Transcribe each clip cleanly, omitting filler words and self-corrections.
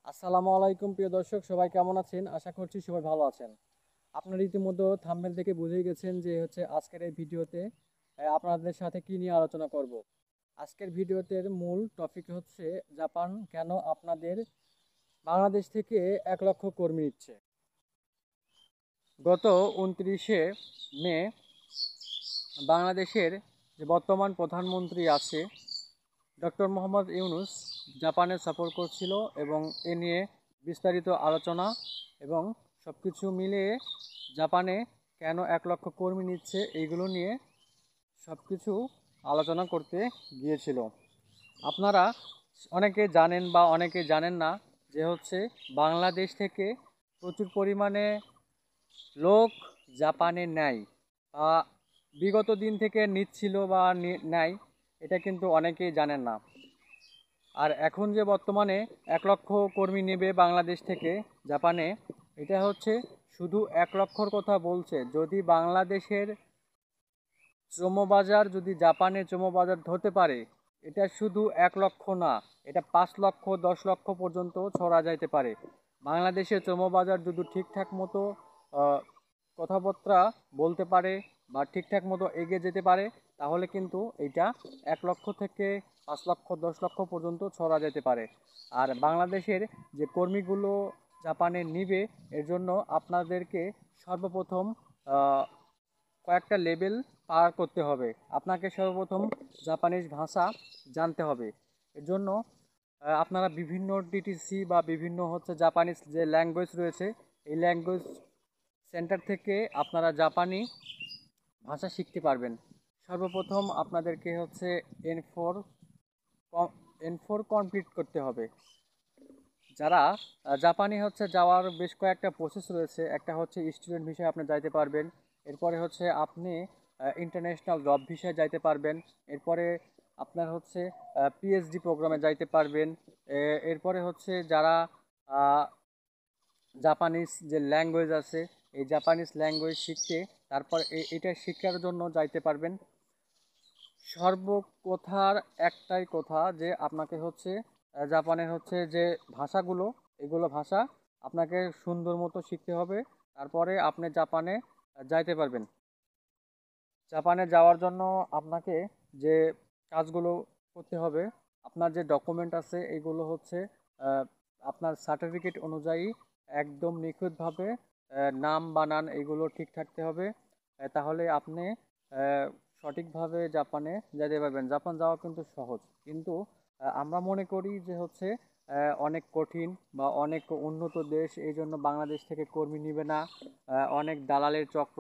আসসালামু আলাইকুম প্রিয় দর্শক, সবাই কেমন আছেন? আশা করছি সবাই ভালো আছেন। আপনারা ইতিমধ্যে থাম্বনেল থেকে বুঝেই গেছেন যে আজকের এই ভিডিওতে আপনাদের সাথে কি নিয়ে আলোচনা করব। আজকের ভিডিওতে মূল টপিক হচ্ছে জাপান কেন আপনাদের বাংলাদেশ থেকে 1 লক্ষ কর্মী নিচ্ছে। গত 29শে মে বাংলাদেশের যে বর্তমান প্রধানমন্ত্রী আছে ডক্টর মোহাম্মদ ইউনূস জাপানে সফর করছিল এবং এ নিয়ে বিস্তারিত আলোচনা এবং সব কিছু মিলিয়ে জাপানে কেন 1 লক্ষ কর্মী নিচ্ছে এইগুলো নিয়ে সব কিছু আলোচনা করতে গিয়েছিল। আপনারা অনেকে জানেন বা অনেকে জানেন না যে বাংলাদেশ থেকে প্রচুর পরিমাণে লোক জাপানে নেয় বা বিগত দিন থেকে নিচ্ছিল বা নেয়, এটা কিন্তু অনেকেই জানেন না। আর এখন যে বর্তমানে 1 লক্ষ কর্মী নেবে বাংলাদেশ থেকে জাপানে, এটা শুধু 1 লক্ষর কথা বলছে। যদি বাংলাদেশের শ্রমবাজার যদি জাপানে শ্রমবাজার ধরতে পারে, এটা শুধু 1 লক্ষ না, এটা 5 লক্ষ 10 লক্ষ পর্যন্ত ছড়া যাইতে পারে। বাংলাদেশের শ্রমবাজার যদি ঠিকঠাক মতো কথাবার্তা বলতে পারে বা ঠিকঠাক মতো এগিয়ে যেতে পারে, তাহলে কিন্তু এটা 1 লক্ষ থেকে 5 লক্ষ 10 লক্ষ পর্যন্ত ছড়া যেতে পারে। আর বাংলাদেশের যে কর্মীগুলো জাপানে নিবে, এর জন্য আপনাদেরকে সর্বপ্রথম কয়েকটা লেভেল পার করতে হবে। আপনাকে সর্বপ্রথম জাপানিজ ভাষা জানতে হবে। এর জন্য আপনারা বিভিন্ন টিটিসি বা বিভিন্ন জাপানিজ যে ল্যাঙ্গুয়েজ রয়েছে, এই ল্যাঙ্গুয়েজ সেন্টার থেকে আপনারা জাপানি ভাষা শিখতে পারবেন। সর্বপ্রথম আপনাদেরকে N four N four complete করতে হবে। যারা জাপানে যাওয়ার বেশ কয়েকটা প্রসেস রয়েছে। একটা স্টুডেন্ট ভিসায় আপনি যাইতে পারবেন। এরপরে আপনি ইন্টারন্যাশনাল জব ভিসায় যাইতে পারবেন। এরপরে আপনার পিএইচডি প্রোগ্রামে যাইতে পারবেন। এরপরে যারা জাপানিজ যে ল্যাঙ্গুয়েজ আছে, এই জাপানিজ ল্যাঙ্গুয়েজ শিখতে তারপর এটা শিক্ষার জন্য যাইতে পারবেন। সর্বকথার একটাই কথা যে আপনাকে জাপানের যে ভাষাগুলো, এগুলো ভাষা আপনাকে সুন্দর মতো শিখতে হবে। তারপরে আপনি জাপানে যাইতে পারবেন। জাপানে যাওয়ার জন্য আপনাকে যে কাজগুলো করতে হবে, আপনার যে ডকুমেন্ট আছে এগুলো আপনার সার্টিফিকেট অনুযায়ী একদম নিখুঁতভাবে নাম বানান এগুলো ঠিক থাকতে হবে। তাহলে আপনি সঠিকভাবে জাপানে যেতে পারবেন। জাপান যাওয়া কিন্তু সহজ, কিন্তু আমরা মনে করি যে অনেক কঠিন বা অনেক উন্নত দেশ, এই জন্য বাংলাদেশ থেকে কর্মী নিবে না, অনেক দালালের চক্র।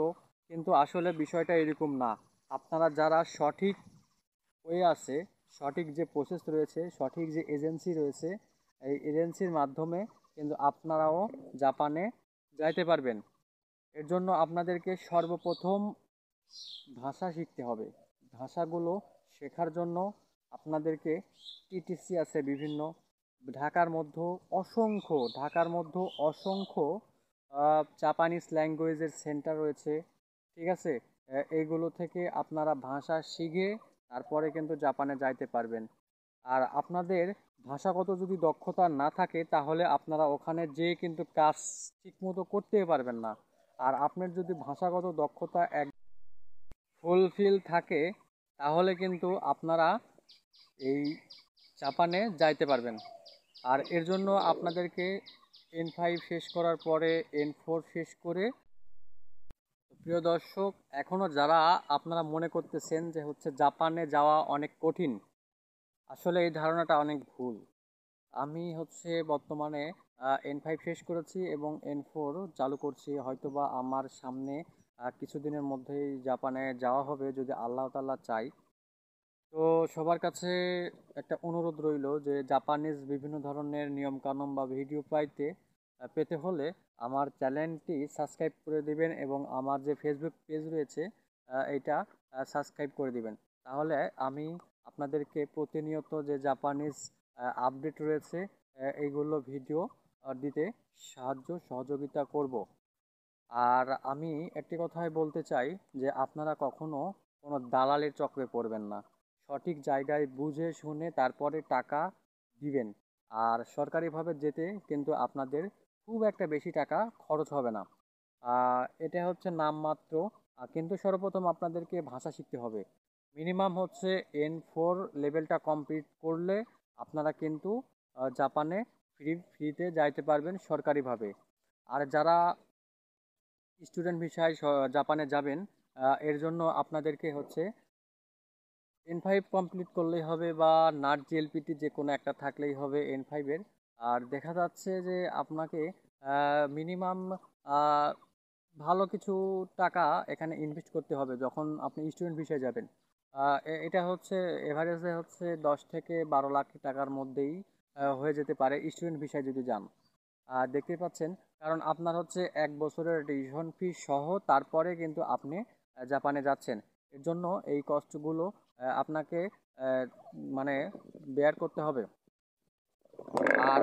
কিন্তু আসলে বিষয়টা এরকম না। আপনারা যারা সঠিক ওয়ে আছে, সঠিক যে প্রসেস রয়েছে, সঠিক যে এজেন্সি রয়েছে, এই এজেন্সির মাধ্যমে কিন্তু আপনারাও জাপানে যাইতে পারবেন। এর জন্য আপনাদেরকে সর্বপ্রথম ভাষা শিখতে হবে। ভাষাগুলো শেখার জন্য আপনাদেরকে টিটিসি আছে বিভিন্ন, ঢাকার মধ্যে অসংখ্য জাপানিজ ল্যাঙ্গুয়েজের সেন্টার রয়েছে। ঠিক আছে, এইগুলো থেকে আপনারা ভাষা শিখে তারপরে কিন্তু জাপানে যাইতে পারবেন। আর আপনাদের ভাষাগত যদি দক্ষতা না থাকে, তাহলে আপনারা ওখানে যেয়ে কিন্তু কাজ ঠিকমতো করতেই পারবেন না। আর আপনার যদি ভাষাগত দক্ষতা ফুলফিল থাকে, তাহলে কিন্তু আপনারা এই জাপানে যাইতে পারবেন। আর এর জন্য আপনাদেরকে N5 শেষ করার পরে N4 শেষ করে, প্রিয় দর্শক, এখনও যারা আপনারা মনে করতেছেন যে জাপানে যাওয়া অনেক কঠিন, আসলে এই ধারণাটা অনেক ভুল। আমি বর্তমানে N5 শেষ করেছি এবং N4 চালু করছি। হয়তোবা আমার সামনে কিছুদিনের মধ্যেই জাপানে যাওয়া হবে, যদি আল্লাহ তাআলা চাই। তো সবার কাছে একটা অনুরোধ রইল যে জাপানিজ বিভিন্ন ধরনের নিয়মকানুন বা ভিডিও পেতে হলে আমার চ্যানেলটি সাবস্ক্রাইব করে দিবেন এবং আমার যে ফেসবুক পেজ রয়েছে এটা সাবস্ক্রাইব করে দিবেন। তাহলে আমি আপনাদেরকে প্রতিনিয়ত যে জাপানিজ আপডেট রয়েছে এইগুলো ভিডিও দিতে সহযোগিতা করব। আর আমি একটি কথাই বলতে চাই যে আপনারা কখনো কোনো দালালের চক্রে পড়বেন না। সঠিক জায়গায় বুঝে শুনে তারপরে টাকা দিবেন। আর সরকারিভাবে যেতে কিন্তু আপনাদের খুব একটা বেশি টাকা খরচ হবে না। এটা হচ্ছে নামমাত্র, কিন্তু সর্বপ্রথম আপনাদেরকে ভাষা শিখতে হবে। মিনিমাম হচ্ছে N4 লেভেলটা কমপ্লিট করলে আপনারা কিন্তু জাপানে ফ্রিতে যাইতে পারবেন সরকারিভাবে। আর যারা স্টুডেন্ট ভিসায় জাপানে যাবেন, এর জন্য আপনাদেরকে হচ্ছে N5 কমপ্লিট করলেই হবে, বা নাট জিএলপিটি যে কোনো একটা থাকলেই হবে N5-এর। আর দেখা যাচ্ছে যে আপনাকে মিনিমাম ভালো কিছু টাকা এখানে ইনভেস্ট করতে হবে যখন আপনি স্টুডেন্ট ভিসায় যাবেন। এটা হচ্ছে এভারেজে হচ্ছে 10 থেকে 12 লাখ টাকার মধ্যেই হয়ে যেতে পারে স্টুডেন্ট ভিসায় যদি যান। দেখতেই পাচ্ছেন, কারণ আপনার হচ্ছে 1 বছরের টিউশন ফি সহ তারপরে কিন্তু আপনি জাপানে যাচ্ছেন। এর জন্য এই কষ্টগুলো আপনাকে আহ, মানে বেয়ার করতে হবে। আর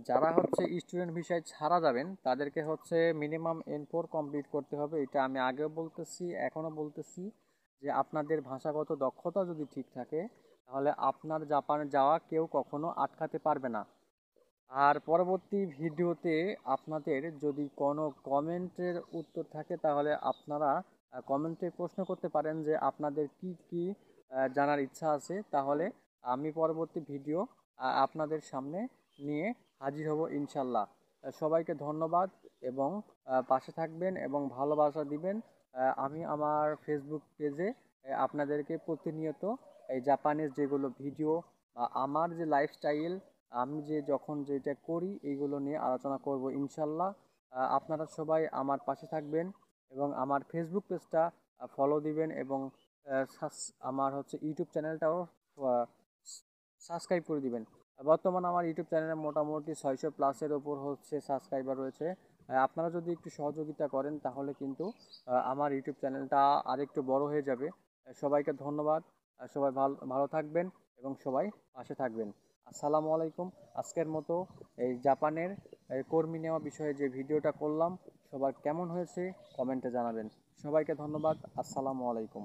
যারা হচ্ছে স্টুডেন্ট ভিসায় ছাড়া যাবেন তাদেরকে হচ্ছে মিনিমাম N4 কমপ্লিট করতে হবে। এটা আমি আগেও বলতেছি, এখনও বলতেছি, যে আপনাদের ভাষাগত দক্ষতা যদি ঠিক থাকে তাহলে আপনার জাপানে যাওয়া কেউ কখনো আটকাতে পারবে না। আর পরবর্তী ভিডিওতে আপনাদের যদি কোনো কমেন্টের উত্তর থাকে তাহলে আপনারা কমেন্টে প্রশ্ন করতে পারেন যে আপনাদের কি কি জানার ইচ্ছা আছে, তাহলে আমি পরবর্তী ভিডিও আপনাদের সামনে নিয়ে হাজির হব ইনশাল্লাহ। সবাইকে ধন্যবাদ, এবং পাশে থাকবেন এবং ভালোবাসা দিবেন। আমি আমার ফেসবুক পেজে আপনাদেরকে প্রতিনিয়ত এই জাপানের যেগুলো ভিডিও বা আমার যে লাইফস্টাইল, আমি যে যখন যেটা করি এইগুলো নিয়ে আলোচনা করব ইনশাল্লাহ। আপনারা সবাই আমার পাশে থাকবেন এবং আমার ফেসবুক পেজটা ফলো দিবেন, এবং আমার হচ্ছে ইউটিউব চ্যানেলটাও সাবস্ক্রাইব করে দিবেন। বর্তমানে আমার ইউটিউব চ্যানেলে মোটামুটি 600 প্লাসের ওপর হচ্ছে সাবস্ক্রাইবার রয়েছে। আপনারা যদি একটু সহযোগিতা করেন তাহলে কিন্তু আমার ইউটিউব চ্যানেলটা আরেকটু বড় হয়ে যাবে। সবাইকে ধন্যবাদ। সবাই ভালো ভালো থাকবেন এবং সবাই পাশে থাকবেন। আসসালামু আলাইকুম। আজকের মতো এই জাপানের কর্মী নেওয়া বিষয়ে যে ভিডিওটা করলাম, সবার কেমন হয়েছে কমেন্টে জানাবেন। সবাইকে ধন্যবাদ। আসসালামু আলাইকুম।